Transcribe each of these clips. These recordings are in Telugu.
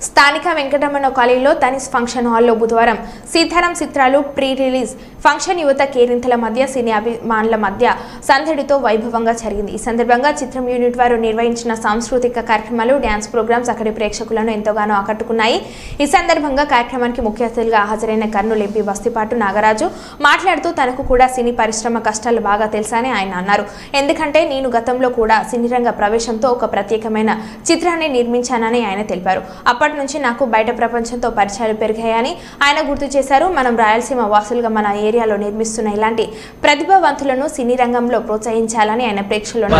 స్థానిక వెంకటరమణ కాలేజీలో తనిస్ ఫంక్షన్ హాల్లో బుధవారం సీతారాం చిత్రాలు ప్రీ రిలీజ్ ఫంక్షన్ యువత కేరింతల మధ్య సినీ అభిమానుల మధ్య సందడితో వైభవంగా జరిగింది. ఈ సందర్భంగా చిత్రం యూనిట్ వారు నిర్వహించిన సాంస్కృతిక కార్యక్రమాలు, డ్యాన్స్ ప్రోగ్రామ్స్ అక్కడి ప్రేక్షకులను ఎంతగానో ఆకట్టుకున్నాయి. ఈ సందర్భంగా కార్యక్రమానికి ముఖ్య అతిథిగా హాజరైన కర్నూలు ఎంపీ బస్తిపాటు నాగరాజు మాట్లాడుతూ తనకు కూడా సినీ పరిశ్రమ కష్టాలు బాగా తెలుసని ఆయన అన్నారు. ఎందుకంటే నేను గతంలో కూడా సినీ రంగ ప్రవేశంతో ఒక ప్రత్యేకమైన చిత్రాన్ని నిర్మించానని ఆయన తెలిపారు. అప్పటి నుంచి నాకు బయట ప్రపంచంతో పరిచయాలు పెరిగాయని ఆయన గుర్తు చేశారు. మనం రాయలసీమ వాసులుగా మన ఏరియాలో నిర్మిస్తున్న ఇలాంటి ప్రతిభావంతులను సినీ రంగంలో ప్రోత్సహించాలని ఆయన ప్రేక్షకులను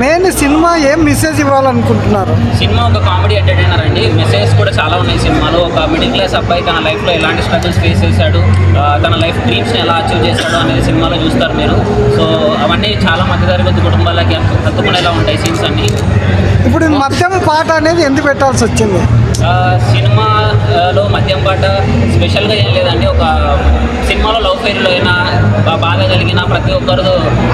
మెయిన్ సినిమా ఏం మెసేజ్ ఇవ్వాలనుకుంటున్నారు? సినిమా ఒక కామెడీ ఎంటర్టైనర్ అండి. మెసేజ్ కూడా చాలా ఉన్నాయి సినిమాలో. ఒక మిడిల్ క్లాస్ అబ్బాయి తన లైఫ్లో ఎలాంటి స్ట్రగుల్స్ ఫేస్ చేశాడు, తన లైఫ్ డ్రీమ్స్ని ఎలా అచీవ్ చేశాడు అనేది సినిమాలో చూస్తారు మీరు. సో అవన్నీ చాలా మధ్యతరగతి కుటుంబాలకి హత్తుకునేలా ఉంటాయి సీన్స్ అన్ని. ఇప్పుడు మద్యం పాట అనేది ఎందుకు పెట్టాల్సి వచ్చింది? సినిమాలో మద్యం పాట స్పెషల్గా ఏం లేదండి. ఒక సినిమాలో లవ్ ఫెయిర్లో అయినా బాధ కలిగిన ప్రతి ఒక్కరు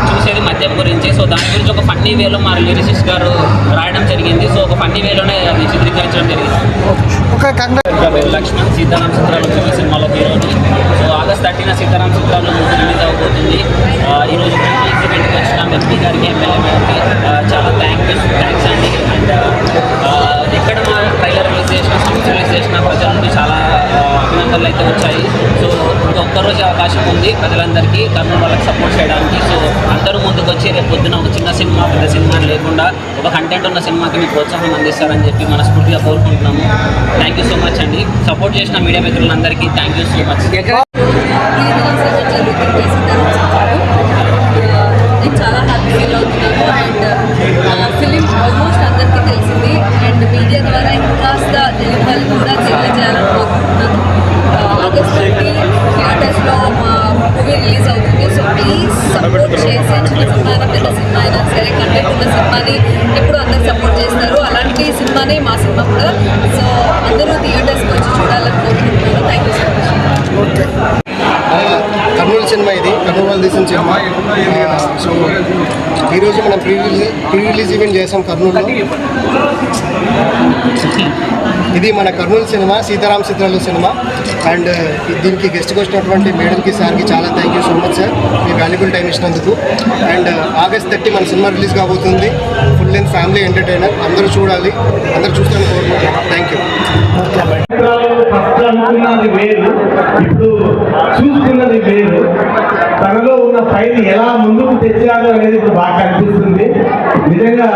చూసేది మద్యం గురించి. సో దాని గురించి ఒక ఫన్నీ వేలో మా లిరిసిస్ట్ గారు రాయడం జరిగింది. సో ఒక ఫన్నీ వేలోనే అది చిత్రీకరించడం జరిగింది. లక్ష్మణ్ సీతారాం చిత్రాలు సినిమాలో హీరోని. సో ఆగస్ట్ 13 సీతారాం చిత్రాలు రిలీజ్ అవబోతుంది. ఈరోజు ఈవెంట్కి వచ్చిన ఎంపీ గారికి, ఎమ్మెల్యే గారికి చాలా థ్యాంక్స్ అండి. అండ్ ఎక్కడ మా ట్రైలర్ రిలీజ్ చేసిన, సాంగ్స్ రిలీజ్ చేసిన ప్రజల నుండి చాలా అభినందనలు అయితే వచ్చాయి. సో ఒక్కరోజు అవకాశం ఉంది ప్రజలందరికీ కర్నూలు వాళ్ళకి సపోర్ట్ చేయడానికి. సో అందరూ ముందుకు వచ్చి రేపు పొద్దున ఒక చిన్న సినిమా, పెద్ద సినిమా లేకుండా ఒక కంటెంట్ ఉన్న సినిమాకి మీకు ప్రోత్సాహం అందిస్తారని చెప్పి మనస్ఫూర్తిగా కోరుకుంటున్నాము. థ్యాంక్ యూ సో మచ్ అండి. సపోర్ట్ చేసిన మీడియా మిత్రులందరికీ థ్యాంక్ యూ సో మచ్. చాలా హ్యాపీ ఫీల్ అవుతున్నాను. అండ్ ఫిలిం ఆల్మోస్ట్ అందరికీ తెలిసింది. అండ్ మీడియా ద్వారా ఇంకాస్త తెలుగు వాళ్ళు కూడా తెలియజేయాలనుకుంటున్నాను. ఆగస్ట్ 20 థియేటర్స్లో మా మూవీ రిలీజ్ అవుతుంది. సో ప్లీజ్ సపోర్ట్ చేసే, చిన్న సినిమా అయినా పెద్ద సినిమా అయినా సరే కంటెంట్ ఉన్న సినిమాని ఎప్పుడు అందరు సపోర్ట్ చేస్తారు. అలాంటి సినిమానే మా సినిమా కూడా. సో అందరూ థియేటర్స్కి వచ్చి చూడాలని కోరుకుంటున్నాను. Thank you so much. Kurnool cinema, ఇది కర్నూలు వాళ్ళు తీసిన సినిమా. సో ఈరోజు మనం ప్రీ రిలీజ్ ఈవెంట్ చేసాం కర్నూలులో. ఇది మన కర్నూలు సినిమా, సీతారాం చిత్రాలు సినిమా. అండ్ దీనికి గెస్ట్కి వచ్చినటువంటి మేడంకి, సార్కి చాలా thank you so much sir, me valuable time ఇచ్చినందుకు. అండ్ ఆగస్ట్ 30 మన సినిమా రిలీజ్ కాబోతుంది. ఫుల్ లెంత్ ఫ్యామిలీ ఎంటర్టైనర్, అందరూ చూడాలి, అందరూ చూస్తాను కోరుకుంటున్నాను. Thank you. ఫస్ట్ అనుకున్నది వేరు, ఇప్పుడు చూసుకున్నది వేరు. తనలో ఉన్న ఫైల్ ఎలా ముందుకు తెచ్చారు అనేది ఇప్పుడు బాగా కనిపిస్తుంది. నిజంగా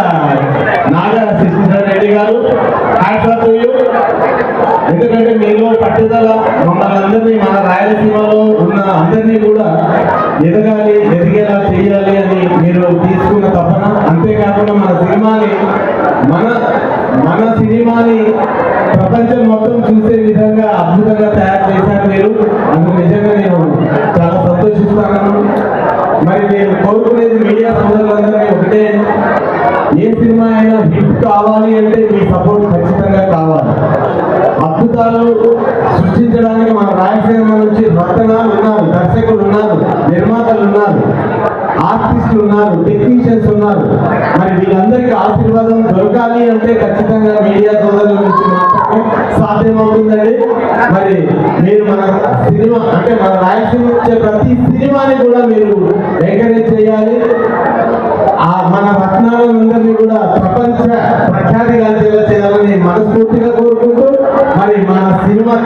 నాగా శశిధర్ రెడ్డి గారు హ్యాట్స్ ఆఫ్ టు యు. ఎందుకంటే మీలో పట్టుదల మమ్మల్ని అందరినీ, మన రాయలసీమలో ఉన్న అందరినీ కూడా ఎదిగేలా చేయాలి అని మీరు తీసుకున్న తపన. అంతేకాకుండా మన సినిమాని ప్రపంచం మొత్తం చూసే విధంగా అద్భుతంగా తయారు చేశారు మీరు. అందుకు నిజంగా నేను చాలా సంతోషిస్తాను. మరి నేను కోరుకునేది మీడియా సోదరులందరినీ ఒకటే, ఏ సినిమా అయినా హిట్ కావాలి అంటే మీ సపోర్ట్ ఖచ్చితంగా కావాలి. అద్భుతాలు సృష్టించడానికి మన రాయలసీమ నుంచి రత్నాలు ఉన్నారు, దర్శకులు ఉన్నారు, నిర్మాతలు ఉన్నారు, ఆర్టిస్టులు ఉన్నారు, టెక్నీషియన్స్ ఉన్నారు. మరి వీళ్ళందరికీ ఆశీర్వాదం దొరకాలి అంటే ఖచ్చితంగా మీడియా సోదరుల నుంచి మాత్రమే సాధ్యమవుతుందండి. మరి మీరు మన సినిమా అంటే మన రాయలసీమ వచ్చే ప్రతి సినిమాని కూడా మీరు ఎంకరేజ్ చేయాలి. మన రత్నాలందరినీ కూడా ప్రపంచ ప్రఖ్యాతి గాంచేలా చేయాలని మనస్ఫూర్తి